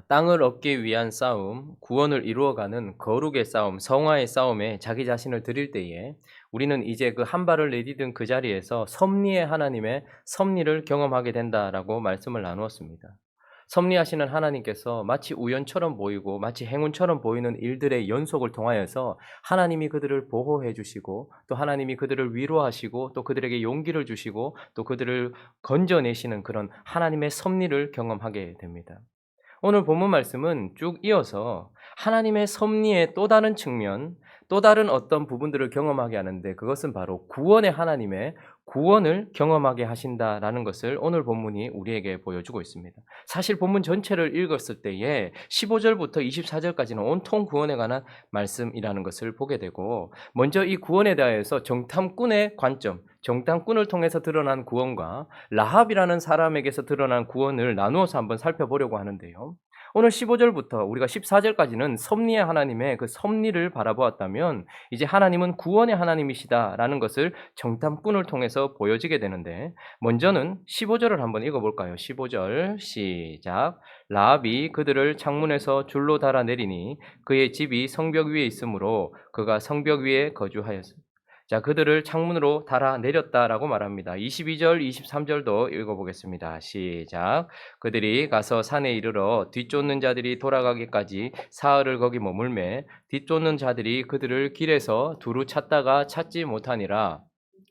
땅을 얻기 위한 싸움, 구원을 이루어가는 거룩의 싸움, 성화의 싸움에 자기 자신을 드릴 때에 우리는 이제 그 한 발을 내디딘 그 자리에서 섭리의 하나님의 섭리를 경험하게 된다라고 말씀을 나누었습니다. 섭리하시는 하나님께서 마치 우연처럼 보이고 마치 행운처럼 보이는 일들의 연속을 통하여서 하나님이 그들을 보호해 주시고 또 하나님이 그들을 위로하시고 또 그들에게 용기를 주시고 또 그들을 건져내시는 그런 하나님의 섭리를 경험하게 됩니다. 오늘 본문 말씀은 쭉 이어서 하나님의 섭리의 또 다른 측면, 또 다른 어떤 부분들을 경험하게 하는데 그것은 바로 구원의 하나님의 구원을 경험하게 하신다라는 것을 오늘 본문이 우리에게 보여주고 있습니다. 사실 본문 전체를 읽었을 때에 15절부터 24절까지는 온통 구원에 관한 말씀이라는 것을 보게 되고 먼저 이 구원에 대해서 정탐꾼의 관점, 정탐꾼을 통해서 드러난 구원과 라합이라는 사람에게서 드러난 구원을 나누어서 한번 살펴보려고 하는데요. 오늘 15절부터 우리가 14절까지는 섭리의 하나님의 그 섭리를 바라보았다면 이제 하나님은 구원의 하나님이시다라는 것을 정탐꾼을 통해서 보여지게 되는데 먼저는 15절을 한번 읽어볼까요? 15절 시작. 라합이 그들을 창문에서 줄로 달아 내리니 그의 집이 성벽 위에 있으므로 그가 성벽 위에 거주하였습니다. 자, 그들을 창문으로 달아 내렸다라고 말합니다. 22절, 23절도 읽어보겠습니다. 시작. 그들이 가서 산에 이르러 뒤쫓는 자들이 돌아가기까지 사흘을 거기 머물매 뒤쫓는 자들이 그들을 길에서 두루 찾다가 찾지 못하니라.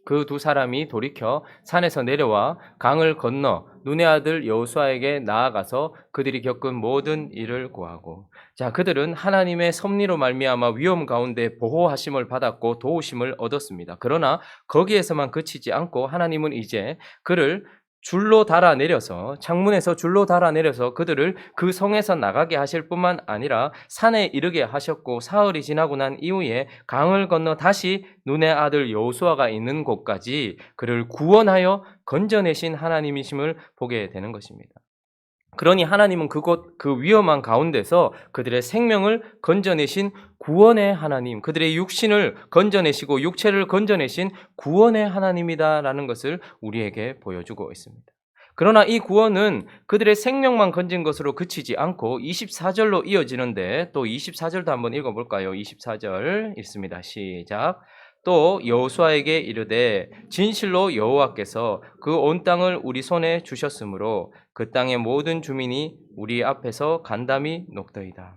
그 두 사람이 돌이켜 산에서 내려와 강을 건너 눈의 아들 여호수아에게 나아가서 그들이 겪은 모든 일을 고하고 자 그들은 하나님의 섭리로 말미암아 위험 가운데 보호하심을 받았고 도우심을 얻었습니다. 그러나 거기에서만 그치지 않고 하나님은 이제 그를 줄로 달아 내려서 창문에서 줄로 달아 내려서 그들을 그 성에서 나가게 하실 뿐만 아니라 산에 이르게 하셨고 사흘이 지나고 난 이후에 강을 건너 다시 눈의 아들 여호수아가 있는 곳까지 그를 구원하여 건져내신 하나님이심을 보게 되는 것입니다. 그러니 하나님은 그곳 그 위험한 가운데서 그들의 생명을 건져내신 구원의 하나님, 그들의 육신을 건져내시고 육체를 건져내신 구원의 하나님이다라는 것을 우리에게 보여주고 있습니다. 그러나 이 구원은 그들의 생명만 건진 것으로 그치지 않고 24절로 이어지는데 또 24절도 한번 읽어볼까요? 24절 읽습니다. 시작. 또 여호수아에게 이르되 진실로 여호와께서 그 온 땅을 우리 손에 주셨으므로 그 땅의 모든 주민이 우리 앞에서 간담이 녹더이다.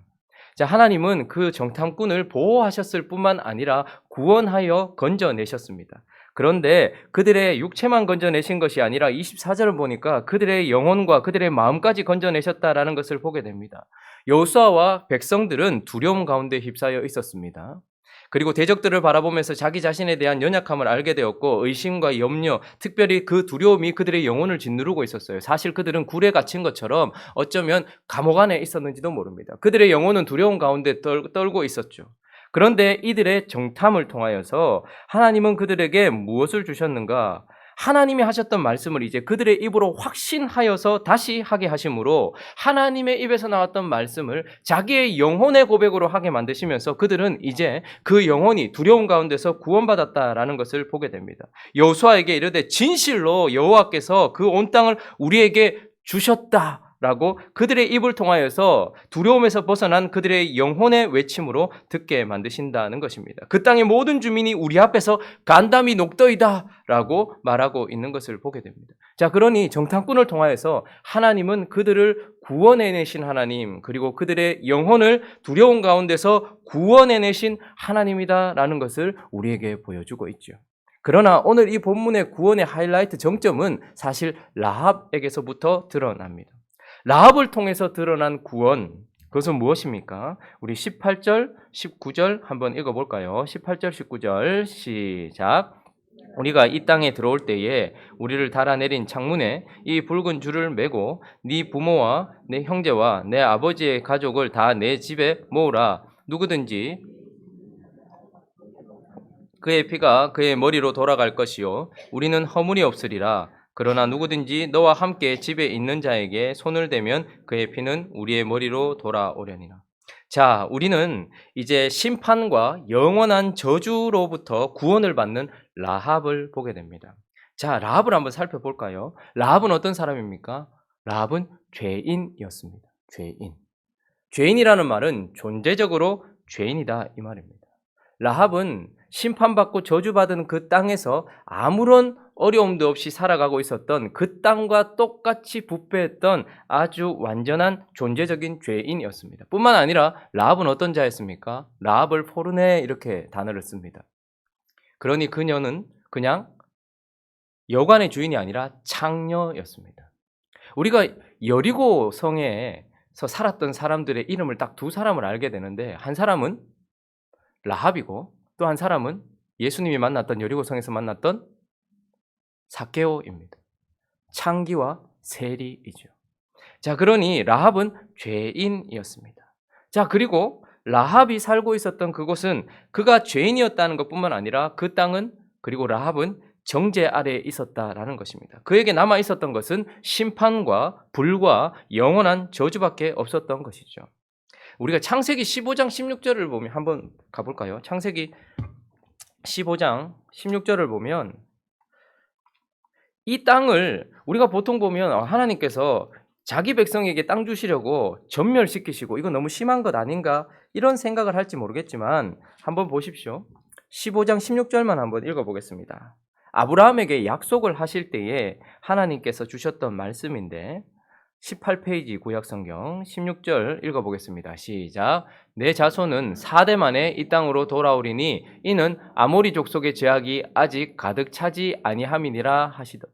자, 하나님은 그 정탐꾼을 보호하셨을 뿐만 아니라 구원하여 건져내셨습니다. 그런데 그들의 육체만 건져내신 것이 아니라 24절을 보니까 그들의 영혼과 그들의 마음까지 건져내셨다라는 것을 보게 됩니다. 여호수아와 백성들은 두려움 가운데 휩싸여 있었습니다. 그리고 대적들을 바라보면서 자기 자신에 대한 연약함을 알게 되었고 의심과 염려, 특별히 그 두려움이 그들의 영혼을 짓누르고 있었어요. 사실 그들은 굴에 갇힌 것처럼 어쩌면 감옥 안에 있었는지도 모릅니다. 그들의 영혼은 두려움 가운데 떨고 있었죠. 그런데 이들의 정탐을 통하여서 하나님은 그들에게 무엇을 주셨는가? 하나님이 하셨던 말씀을 이제 그들의 입으로 확신하여서 다시 하게 하심으로 하나님의 입에서 나왔던 말씀을 자기의 영혼의 고백으로 하게 만드시면서 그들은 이제 그 영혼이 두려움 가운데서 구원받았다라는 것을 보게 됩니다. 여호수아에게 이르되 진실로 여호와께서 그 온 땅을 우리에게 주셨다. 라고 그들의 입을 통하여서 두려움에서 벗어난 그들의 영혼의 외침으로 듣게 만드신다는 것입니다. 그 땅의 모든 주민이 우리 앞에서 간담이 녹더이다 라고 말하고 있는 것을 보게 됩니다. 자, 그러니 정탐꾼을 통하여서 하나님은 그들을 구원해내신 하나님, 그리고 그들의 영혼을 두려움 가운데서 구원해내신 하나님이다라는 것을 우리에게 보여주고 있죠. 그러나 오늘 이 본문의 구원의 하이라이트 정점은 사실 라합에게서부터 드러납니다. 라합을 통해서 드러난 구원, 그것은 무엇입니까? 우리 18절, 19절 한번 읽어볼까요? 18절, 19절 시작. 우리가 이 땅에 들어올 때에 우리를 달아내린 창문에 이 붉은 줄을 매고 네 부모와 내 형제와 내 아버지의 가족을 다 내 집에 모으라. 누구든지 그의 피가 그의 머리로 돌아갈 것이요 우리는 허물이 없으리라. 그러나 누구든지 너와 함께 집에 있는 자에게 손을 대면 그의 피는 우리의 머리로 돌아오려니라. 자, 우리는 이제 심판과 영원한 저주로부터 구원을 받는 라합을 보게 됩니다. 자, 라합을 한번 살펴볼까요? 라합은 어떤 사람입니까? 라합은 죄인이었습니다. 죄인. 죄인이라는 말은 존재적으로 죄인이다 이 말입니다. 라합은 심판받고 저주받은 그 땅에서 아무런 어려움도 없이 살아가고 있었던 그 땅과 똑같이 부패했던 아주 완전한 존재적인 죄인이었습니다. 뿐만 아니라 라합은 어떤 자였습니까? 라합을 포르네 이렇게 단어를 씁니다. 그러니 그녀는 그냥 여관의 주인이 아니라 창녀였습니다. 우리가 여리고 성에서 살았던 사람들의 이름을 딱 두 사람을 알게 되는데 한 사람은 라합이고 또 한 사람은 예수님이 만났던 여리고성에서 만났던 삭개오입니다. 창기와 세리이죠. 자, 그러니 라합은 죄인이었습니다. 자, 그리고 라합이 살고 있었던 그곳은 그가 죄인이었다는 것뿐만 아니라 그 땅은 그리고 라합은 정죄 아래에 있었다라는 것입니다. 그에게 남아 있었던 것은 심판과 불과 영원한 저주밖에 없었던 것이죠. 우리가 창세기 15장 16절을 보면 한번 가볼까요? 창세기 15장 16절을 보면 이 땅을 우리가 보통 보면 하나님께서 자기 백성에게 땅 주시려고 전멸시키시고 이거 너무 심한 것 아닌가 이런 생각을 할지 모르겠지만 한번 보십시오. 15장 16절만 한번 읽어보겠습니다. 아브라함에게 약속을 하실 때에 하나님께서 주셨던 말씀인데 18페이지 구약성경 16절 읽어보겠습니다. 시작. 내 자손은 4대 만에 이 땅으로 돌아오리니 이는 아모리 족속의 죄악이 아직 가득 차지 아니함이니라 하시더.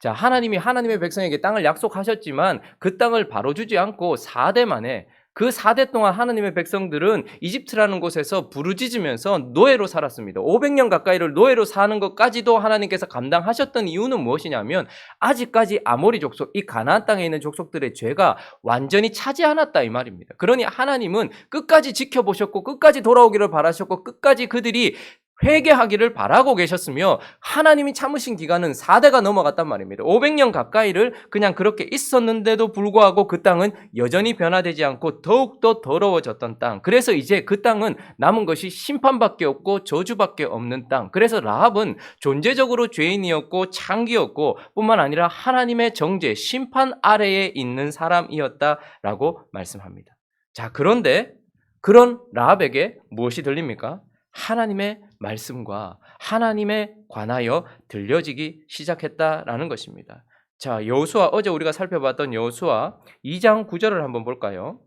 자, 하나님이 하나님의 백성에게 땅을 약속하셨지만 그 땅을 바로 주지 않고 4대 만에 그 4대 동안 하나님의 백성들은 이집트라는 곳에서 부르짖으면서 노예로 살았습니다. 500년 가까이를 노예로 사는 것까지도 하나님께서 감당하셨던 이유는 무엇이냐면 아직까지 아모리 족속, 이 가나안 땅에 있는 족속들의 죄가 완전히 차지 않았다 이 말입니다. 그러니 하나님은 끝까지 지켜보셨고 끝까지 돌아오기를 바라셨고 끝까지 그들이 회개하기를 바라고 계셨으며 하나님이 참으신 기간은 4대가 넘어갔단 말입니다. 500년 가까이를 그냥 그렇게 있었는데도 불구하고 그 땅은 여전히 변화되지 않고 더욱더 더러워졌던 땅. 그래서 이제 그 땅은 남은 것이 심판밖에 없고 저주밖에 없는 땅. 그래서 라합은 존재적으로 죄인이었고 창기였고 뿐만 아니라 하나님의 정죄, 심판 아래에 있는 사람이었다라고 말씀합니다. 자, 그런데 그런 라합에게 무엇이 들립니까? 하나님의 말씀과 하나님에 관하여 들려지기 시작했다라는 것입니다. 자, 여호수아 어제 우리가 살펴봤던 여호수아 2장 9절을 한번 볼까요?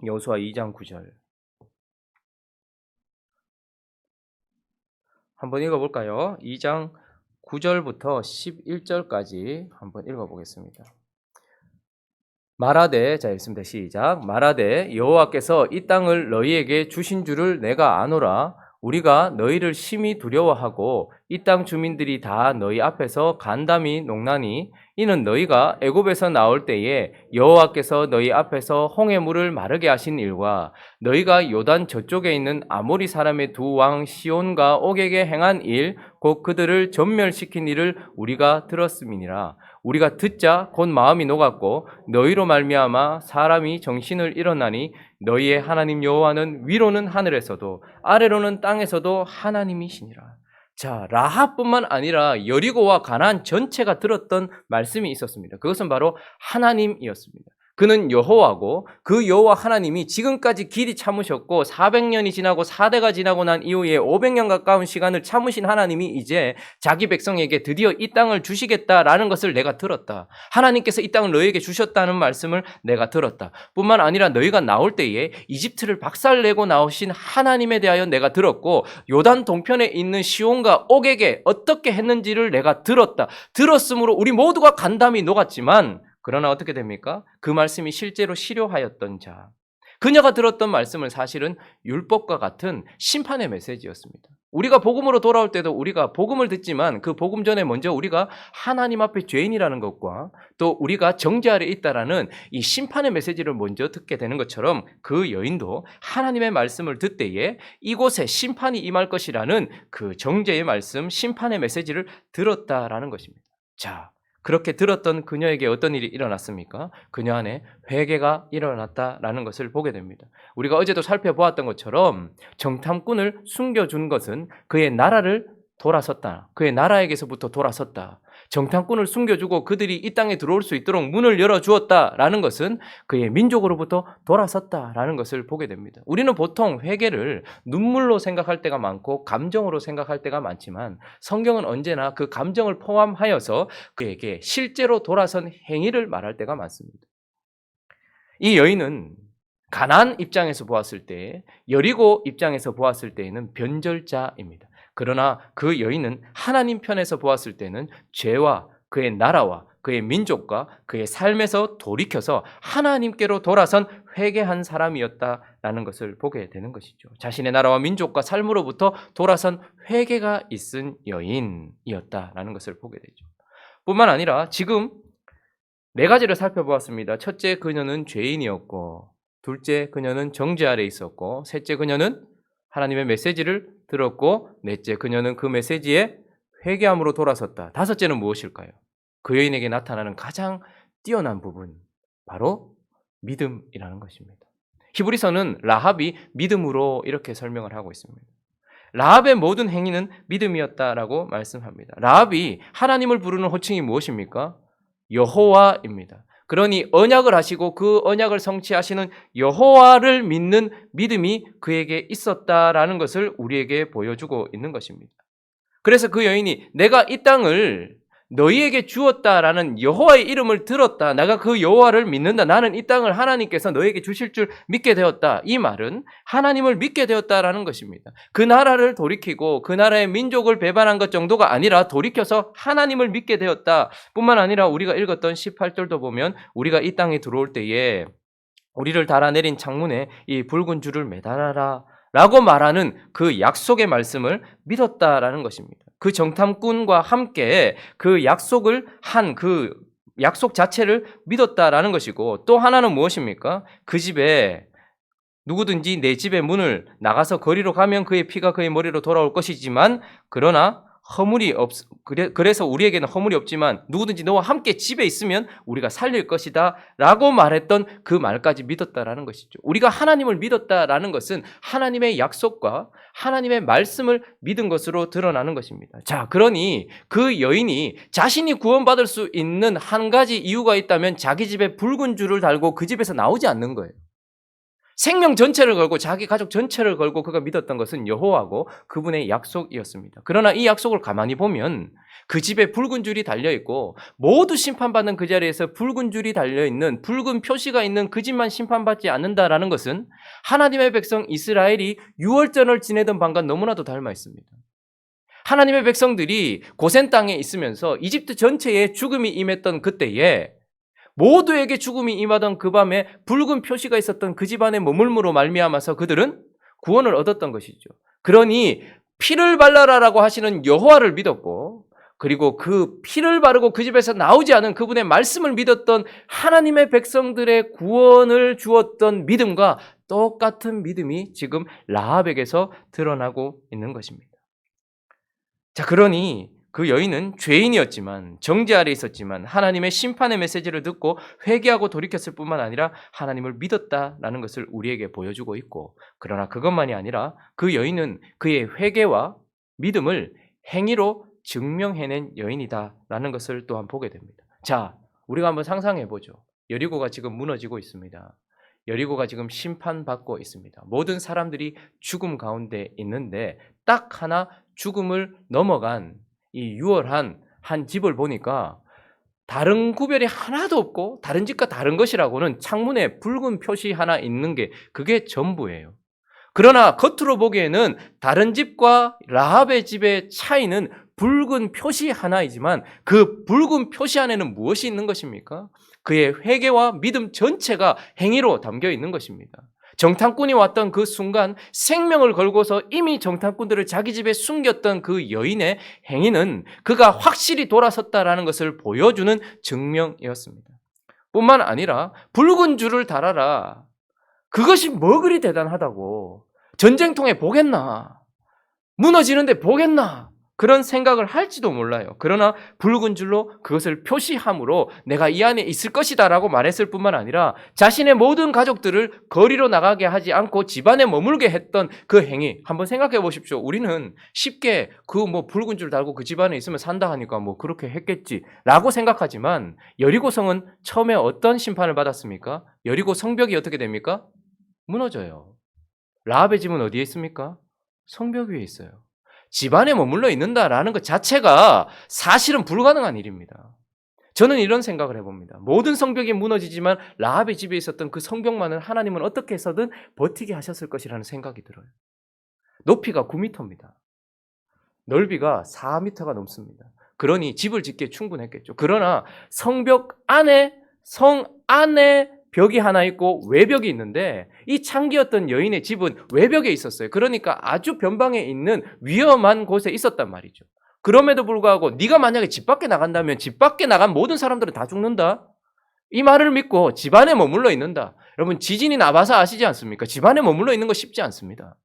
여호수아 2장 9절. 한번 읽어볼까요? 2장 9절부터 11절까지 한번 읽어보겠습니다. 말하되, 자 읽습니다. 시작. 말하되 여호와께서 이 땅을 너희에게 주신 줄을 내가 아노라. 우리가 너희를 심히 두려워하고 이 땅 주민들이 다 너희 앞에서 간담이 농나니 이는 너희가 애굽에서 나올 때에 여호와께서 너희 앞에서 홍해물을 마르게 하신 일과 너희가 요단 저쪽에 있는 아모리 사람의 두 왕 시온과 옥에게 행한 일 곧 그들을 전멸시킨 일을 우리가 들었음이니라. 우리가 듣자 곧 마음이 녹았고 너희로 말미암아 사람이 정신을 잃었나니 너희의 하나님 여호와는 위로는 하늘에서도 아래로는 땅에서도 하나님이시니라. 자, 라합뿐만 아니라 여리고와 가나안 전체가 들었던 말씀이 있었습니다. 그것은 바로 하나님이었습니다. 그는 여호와고 그 여호와 하나님이 지금까지 길이 참으셨고 400년이 지나고 4대가 지나고 난 이후에 500년 가까운 시간을 참으신 하나님이 이제 자기 백성에게 드디어 이 땅을 주시겠다라는 것을 내가 들었다. 하나님께서 이 땅을 너희에게 주셨다는 말씀을 내가 들었다. 뿐만 아니라 너희가 나올 때에 이집트를 박살내고 나오신 하나님에 대하여 내가 들었고 요단 동편에 있는 시온과 옥에게 어떻게 했는지를 내가 들었다. 들었으므로 우리 모두가 간담이 녹았지만 그러나 어떻게 됩니까? 그 말씀이 실제로 실효하였던 자. 그녀가 들었던 말씀은 사실은 율법과 같은 심판의 메시지였습니다. 우리가 복음으로 돌아올 때도 우리가 복음을 듣지만 그 복음 전에 먼저 우리가 하나님 앞에 죄인이라는 것과 또 우리가 정죄 아래 있다라는 이 심판의 메시지를 먼저 듣게 되는 것처럼 그 여인도 하나님의 말씀을 듣때에 이곳에 심판이 임할 것이라는 그 정죄의 말씀, 심판의 메시지를 들었다라는 것입니다. 자, 그렇게 들었던 그녀에게 어떤 일이 일어났습니까? 그녀 안에 회개가 일어났다라는 것을 보게 됩니다. 우리가 어제도 살펴보았던 것처럼 정탐꾼을 숨겨준 것은 그의 나라를 돌아섰다. 그의 나라에게서부터 돌아섰다. 정탐꾼을 숨겨주고 그들이 이 땅에 들어올 수 있도록 문을 열어주었다라는 것은 그의 민족으로부터 돌아섰다라는 것을 보게 됩니다. 우리는 보통 회개를 눈물로 생각할 때가 많고 감정으로 생각할 때가 많지만 성경은 언제나 그 감정을 포함하여서 그에게 실제로 돌아선 행위를 말할 때가 많습니다. 이 여인은 가나안 입장에서 보았을 때, 여리고 입장에서 보았을 때에는 변절자입니다. 그러나 그 여인은 하나님 편에서 보았을 때는 죄와 그의 나라와 그의 민족과 그의 삶에서 돌이켜서 하나님께로 돌아선 회개한 사람이었다라는 것을 보게 되는 것이죠. 자신의 나라와 민족과 삶으로부터 돌아선 회개가 있은 여인이었다라는 것을 보게 되죠. 뿐만 아니라 지금 네 가지를 살펴보았습니다. 첫째, 그녀는 죄인이었고, 둘째, 그녀는 정죄 아래 있었고, 셋째, 그녀는 하나님의 메시지를 들었고, 넷째, 그녀는 그 메시지에 회개함으로 돌아섰다. 다섯째는 무엇일까요? 그 여인에게 나타나는 가장 뛰어난 부분, 바로 믿음이라는 것입니다. 히브리서는 라합이 믿음으로 이렇게 설명을 하고 있습니다. 라합의 모든 행위는 믿음이었다라고 말씀합니다. 라합이 하나님을 부르는 호칭이 무엇입니까? 여호와입니다. 그러니 언약을 하시고 그 언약을 성취하시는 여호와를 믿는 믿음이 그에게 있었다라는 것을 우리에게 보여주고 있는 것입니다. 그래서 그 여인이 내가 이 땅을 너희에게 주었다라는 여호와의 이름을 들었다. 내가 그 여호와를 믿는다. 나는 이 땅을 하나님께서 너희에게 주실 줄 믿게 되었다. 이 말은 하나님을 믿게 되었다라는 것입니다. 그 나라를 돌이키고 그 나라의 민족을 배반한 것 정도가 아니라 돌이켜서 하나님을 믿게 되었다. 뿐만 아니라 우리가 읽었던 18절도 보면 우리가 이 땅에 들어올 때에 우리를 달아내린 창문에 이 붉은 줄을 매달아라 라고 말하는 그 약속의 말씀을 믿었다라는 것입니다. 그 정탐꾼과 함께 그 약속을 한 그 약속 자체를 믿었다라는 것이고, 또 하나는 무엇입니까? 그 집에 누구든지 내 집의 문을 나가서 거리로 가면 그의 피가 그의 머리로 돌아올 것이지만, 그러나 그래서 우리에게는 허물이 없지만 누구든지 너와 함께 집에 있으면 우리가 살릴 것이다 라고 말했던 그 말까지 믿었다라는 것이죠. 우리가 하나님을 믿었다라는 것은 하나님의 약속과 하나님의 말씀을 믿은 것으로 드러나는 것입니다. 자, 그러니 그 여인이 자신이 구원받을 수 있는 한 가지 이유가 있다면 자기 집에 붉은 줄을 달고 그 집에서 나오지 않는 거예요. 생명 전체를 걸고 자기 가족 전체를 걸고 그가 믿었던 것은 여호와고 그분의 약속이었습니다. 그러나 이 약속을 가만히 보면 그 집에 붉은 줄이 달려있고 모두 심판받는 그 자리에서 붉은 줄이 달려있는 붉은 표시가 있는 그 집만 심판받지 않는다라는 것은 하나님의 백성 이스라엘이 유월절을 지내던 방과 너무나도 닮아 있습니다. 하나님의 백성들이 고센 땅에 있으면서 이집트 전체에 죽음이 임했던 그때에 모두에게 죽음이 임하던 그 밤에 붉은 표시가 있었던 그 집안에 머물므로 말미암아서 그들은 구원을 얻었던 것이죠. 그러니 피를 발라라라고 하시는 여호와를 믿었고, 그리고 그 피를 바르고 그 집에서 나오지 않은 그분의 말씀을 믿었던 하나님의 백성들의 구원을 주었던 믿음과 똑같은 믿음이 지금 라합에게서 드러나고 있는 것입니다. 자, 그러니 그 여인은 죄인이었지만, 정죄 아래 있었지만 하나님의 심판의 메시지를 듣고 회개하고 돌이켰을 뿐만 아니라 하나님을 믿었다라는 것을 우리에게 보여주고 있고, 그러나 그것만이 아니라 그 여인은 그의 회개와 믿음을 행위로 증명해낸 여인이다라는 것을 또한 보게 됩니다. 자, 우리가 한번 상상해 보죠. 여리고가 지금 무너지고 있습니다. 여리고가 지금 심판받고 있습니다. 모든 사람들이 죽음 가운데 있는데 딱 하나 죽음을 넘어간 이 유월한 한 집을 보니까 다른 구별이 하나도 없고 다른 집과 다른 것이라고는 창문에 붉은 표시 하나 있는 게 그게 전부예요. 그러나 겉으로 보기에는 다른 집과 라합의 집의 차이는 붉은 표시 하나이지만 그 붉은 표시 안에는 무엇이 있는 것입니까? 그의 회개와 믿음 전체가 행위로 담겨 있는 것입니다. 정탐꾼이 왔던 그 순간 생명을 걸고서 이미 정탐꾼들을 자기 집에 숨겼던 그 여인의 행위는 그가 확실히 돌아섰다라는 것을 보여주는 증명이었습니다. 뿐만 아니라 붉은 줄을 달아라. 그것이 뭐 그리 대단하다고. 전쟁통에 보겠나? 무너지는데 보겠나? 그런 생각을 할지도 몰라요. 그러나 붉은 줄로 그것을 표시함으로 내가 이 안에 있을 것이다라고 말했을 뿐만 아니라 자신의 모든 가족들을 거리로 나가게 하지 않고 집안에 머물게 했던 그 행위 한번 생각해 보십시오. 우리는 쉽게 그 뭐 붉은 줄 달고 그 집안에 있으면 산다 하니까 뭐 그렇게 했겠지라고 생각하지만 여리고성은 처음에 어떤 심판을 받았습니까? 여리고 성벽이 어떻게 됩니까? 무너져요. 라합의 집은 어디에 있습니까? 성벽 위에 있어요. 집안에 머물러 있는다라는 것 자체가 사실은 불가능한 일입니다. 저는 이런 생각을 해봅니다. 모든 성벽이 무너지지만 라합의 집에 있었던 그 성벽만은 하나님은 어떻게 해서든 버티게 하셨을 것이라는 생각이 들어요. 높이가 9m입니다. 넓이가 4m가 넘습니다. 그러니 집을 짓기에 충분했겠죠. 그러나 성 안에 벽이 하나 있고 외벽이 있는데 이 창기였던 여인의 집은 외벽에 있었어요. 그러니까 아주 변방에 있는 위험한 곳에 있었단 말이죠. 그럼에도 불구하고 네가 만약에 집 밖에 나간다면 집 밖에 나간 모든 사람들은 다 죽는다. 이 말을 믿고 집 안에 머물러 있는다. 여러분 지진이 나봐서 아시지 않습니까? 집 안에 머물러 있는 거 쉽지 않습니다.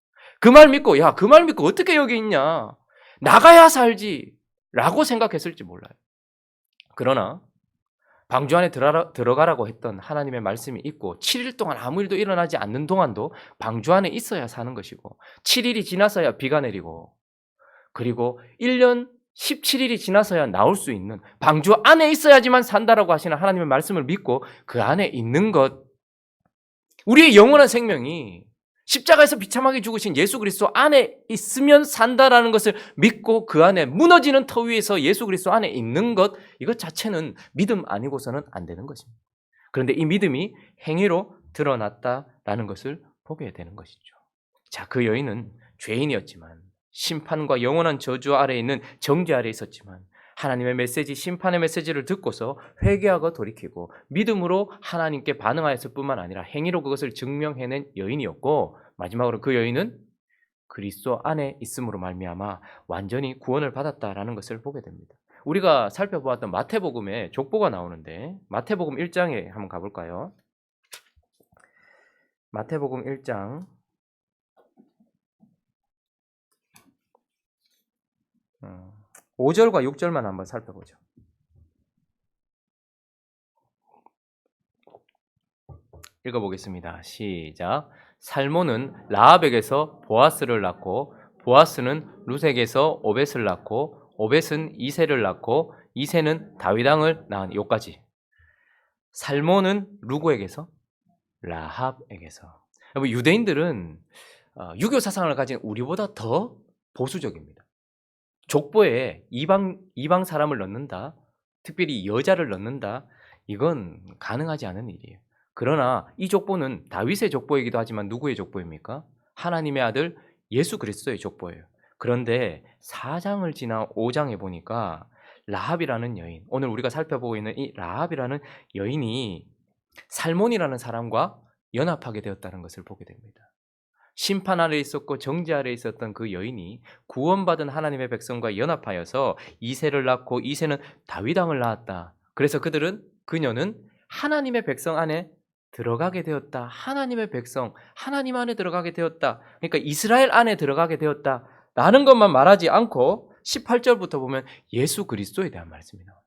그 말 믿고 그 말 믿고 어떻게 여기 있냐. 나가야 살지 라고 생각했을지 몰라요. 그러나 방주 안에 들어가라고 했던 하나님의 말씀이 있고 7일 동안 아무 일도 일어나지 않는 동안도 방주 안에 있어야 사는 것이고 7일이 지나서야 비가 내리고 그리고 1년 17일이 지나서야 나올 수 있는 방주 안에 있어야지만 산다라고 하시는 하나님의 말씀을 믿고 그 안에 있는 것 우리의 영원한 생명이 십자가에서 비참하게 죽으신 예수 그리스도 안에 있으면 산다라는 것을 믿고 그 안에 무너지는 터 위에서 예수 그리스도 안에 있는 것 이것 자체는 믿음 아니고서는 안 되는 것입니다. 그런데 이 믿음이 행위로 드러났다라는 것을 보게 되는 것이죠. 자, 그 여인은 죄인이었지만 심판과 영원한 저주 아래에 있는 정죄 아래에 있었지만 하나님의 메시지, 심판의 메시지를 듣고서 회개하고 돌이키고 믿음으로 하나님께 반응하였을 뿐만 아니라 행위로 그것을 증명해낸 여인이었고 마지막으로 그 여인은 그리스도 안에 있음으로 말미암아 완전히 구원을 받았다라는 것을 보게 됩니다. 우리가 살펴보았던 마태복음에 족보가 나오는데 마태복음 1장에 한번 가볼까요? 마태복음 1장 5절과 6절만 한번 살펴보죠. 읽어보겠습니다. 시작. 살몬은 라합에게서 보아스를 낳고 보아스는 루색에서 오벳을 낳고 오벳은 이새를 낳고 이새는 다윗 왕을 낳은 요까지. 살몬은 누구에게서? 라합에게서. 여러분 유대인들은 유교 사상을 가진 우리보다 더 보수적입니다. 족보에 이방 사람을 넣는다, 특별히 여자를 넣는다, 이건 가능하지 않은 일이에요. 그러나 이 족보는 다윗의 족보이기도 하지만 누구의 족보입니까? 하나님의 아들 예수 그리스도의 족보예요. 그런데 4장을 지나 5장에 보니까 라합이라는 여인, 오늘 우리가 살펴보고 있는 이 라합이라는 여인이 살몬이라는 사람과 연합하게 되었다는 것을 보게 됩니다. 심판 아래 있었고 정죄 아래 있었던 그 여인이 구원받은 하나님의 백성과 연합하여서 이새를 낳고 이새는 다윗 왕을 낳았다. 그래서 그녀는 하나님의 백성 안에 들어가게 되었다. 하나님의 백성, 하나님 안에 들어가게 되었다. 그러니까 이스라엘 안에 들어가게 되었다. 라는 것만 말하지 않고 18절부터 보면 예수 그리스도에 대한 말씀이 나와요.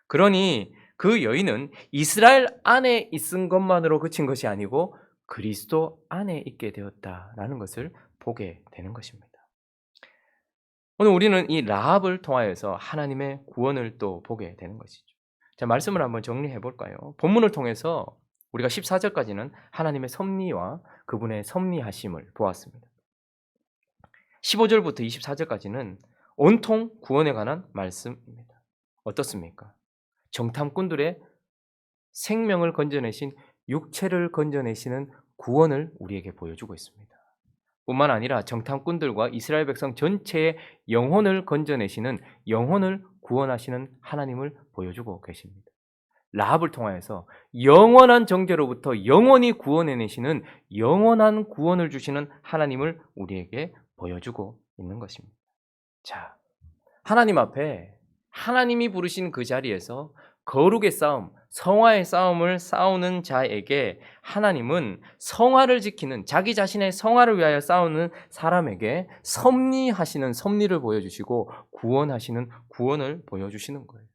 그러니 그 여인은 이스라엘 안에 있은 것만으로 그친 것이 아니고 그리스도 안에 있게 되었다라는 것을 보게 되는 것입니다. 오늘 우리는 이 라합을 통하여서 하나님의 구원을 또 보게 되는 것이죠. 자, 말씀을 한번 정리해 볼까요? 본문을 통해서 우리가 14절까지는 하나님의 섭리와 그분의 섭리하심을 보았습니다. 15절부터 24절까지는 온통 구원에 관한 말씀입니다. 어떻습니까? 정탐꾼들의 생명을 건져내신 육체를 건져내시는 구원을 우리에게 보여주고 있습니다. 뿐만 아니라 정탐꾼들과 이스라엘 백성 전체의 영혼을 건져내시는 영혼을 구원하시는 하나님을 보여주고 계십니다. 라합을 통하여서 영원한 정죄로부터 영원히 구원해내시는 영원한 구원을 주시는 하나님을 우리에게 보여주고 있는 것입니다. 자, 하나님 앞에 하나님이 부르신 그 자리에서 거룩의 싸움, 성화의 싸움을 싸우는 자에게 하나님은 성화를 지키는 자기 자신의 성화를 위하여 싸우는 사람에게 섭리하시는 섭리를 보여주시고 구원하시는 구원을 보여주시는 거예요.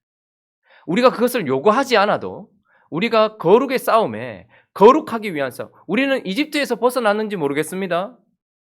우리가 그것을 요구하지 않아도 우리가 거룩의 싸움에 거룩하기 위한 싸움. 우리는 이집트에서 벗어났는지 모르겠습니다.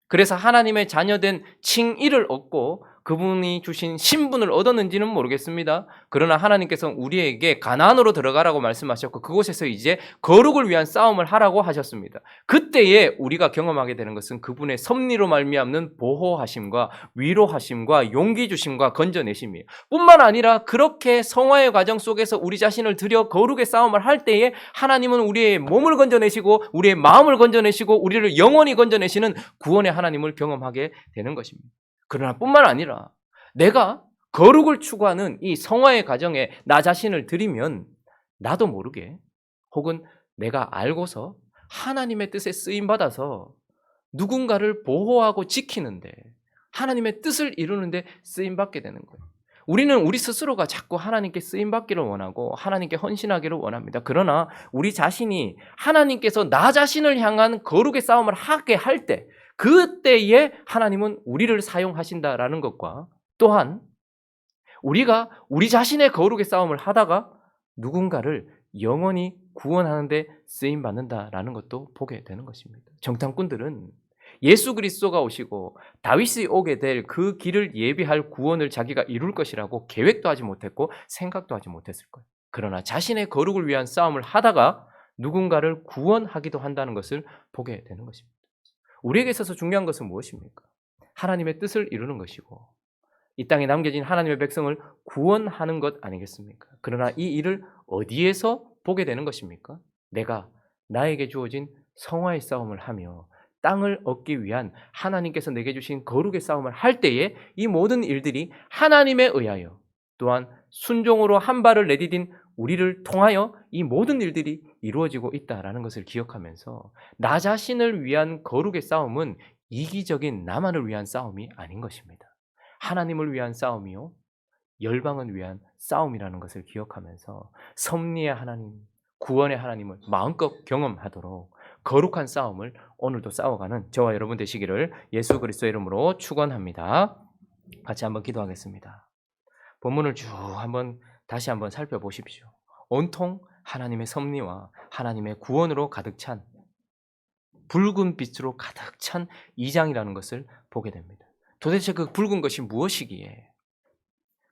그래서 하나님의 자녀된 칭의를 얻고 그분이 주신 신분을 얻었는지는 모르겠습니다. 그러나 하나님께서 우리에게 가나안으로 들어가라고 말씀하셨고 그곳에서 이제 거룩을 위한 싸움을 하라고 하셨습니다. 그때에 우리가 경험하게 되는 것은 그분의 섭리로 말미암는 보호하심과 위로하심과 용기 주심과 건져내심이에요. 뿐만 아니라 그렇게 성화의 과정 속에서 우리 자신을 들여 거룩의 싸움을 할 때에 하나님은 우리의 몸을 건져내시고 우리의 마음을 건져내시고 우리를 영원히 건져내시는 구원의 하나님을 경험하게 되는 것입니다. 그러나 뿐만 아니라 내가 거룩을 추구하는 이 성화의 과정에 나 자신을 들이면 나도 모르게 혹은 내가 알고서 하나님의 뜻에 쓰임받아서 누군가를 보호하고 지키는데 하나님의 뜻을 이루는데 쓰임받게 되는 거예요. 우리는 우리 스스로가 자꾸 하나님께 쓰임받기를 원하고 하나님께 헌신하기를 원합니다. 그러나 우리 자신이 하나님께서 나 자신을 향한 거룩의 싸움을 하게 할 때 그때에 하나님은 우리를 사용하신다라는 것과 또한 우리가 우리 자신의 거룩의 싸움을 하다가 누군가를 영원히 구원하는데 쓰임받는다라는 것도 보게 되는 것입니다. 정탐꾼들은 예수 그리스도가 오시고 다윗이 오게 될 그 길을 예비할 구원을 자기가 이룰 것이라고 계획도 하지 못했고 생각도 하지 못했을 거예요. 그러나 자신의 거룩을 위한 싸움을 하다가 누군가를 구원하기도 한다는 것을 보게 되는 것입니다. 우리에게 있어서 중요한 것은 무엇입니까? 하나님의 뜻을 이루는 것이고 이 땅에 남겨진 하나님의 백성을 구원하는 것 아니겠습니까? 그러나 이 일을 어디에서 보게 되는 것입니까? 내가 나에게 주어진 성화의 싸움을 하며 땅을 얻기 위한 하나님께서 내게 주신 거룩의 싸움을 할 때에 이 모든 일들이 하나님에 의하여 또한 순종으로 한 발을 내디딘 우리를 통하여 이 모든 일들이 이루어지고 있다는 것을 기억하면서 나 자신을 위한 거룩의 싸움은 이기적인 나만을 위한 싸움이 아닌 것입니다. 하나님을 위한 싸움이요 열방을 위한 싸움이라는 것을 기억하면서 섭리의 하나님, 구원의 하나님을 마음껏 경험하도록 거룩한 싸움을 오늘도 싸워가는 저와 여러분 되시기를 예수 그리스도의 이름으로 축원합니다. 같이 한번 기도하겠습니다. 본문을 쭉 다시 한번 살펴보십시오. 온통 하나님의 섭리와 하나님의 구원으로 가득 찬 붉은 빛으로 가득 찬 2장이라는 것을 보게 됩니다. 도대체 그 붉은 것이 무엇이기에?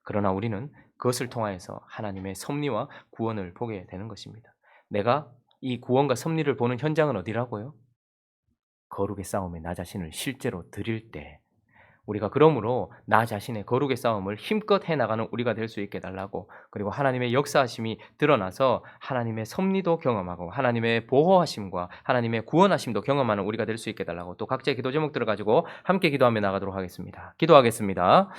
그러나 우리는 그것을 통하여서 하나님의 섭리와 구원을 보게 되는 것입니다. 내가 이 구원과 섭리를 보는 현장은 어디라고요? 거룩의 싸움에 나 자신을 실제로 드릴 때 우리가 그러므로 나 자신의 거룩의 싸움을 힘껏 해나가는 우리가 될 수 있게 달라고 그리고 하나님의 역사하심이 드러나서 하나님의 섭리도 경험하고 하나님의 보호하심과 하나님의 구원하심도 경험하는 우리가 될 수 있게 달라고 또 각자의 기도 제목들을 가지고 함께 기도하며 나가도록 하겠습니다. 기도하겠습니다.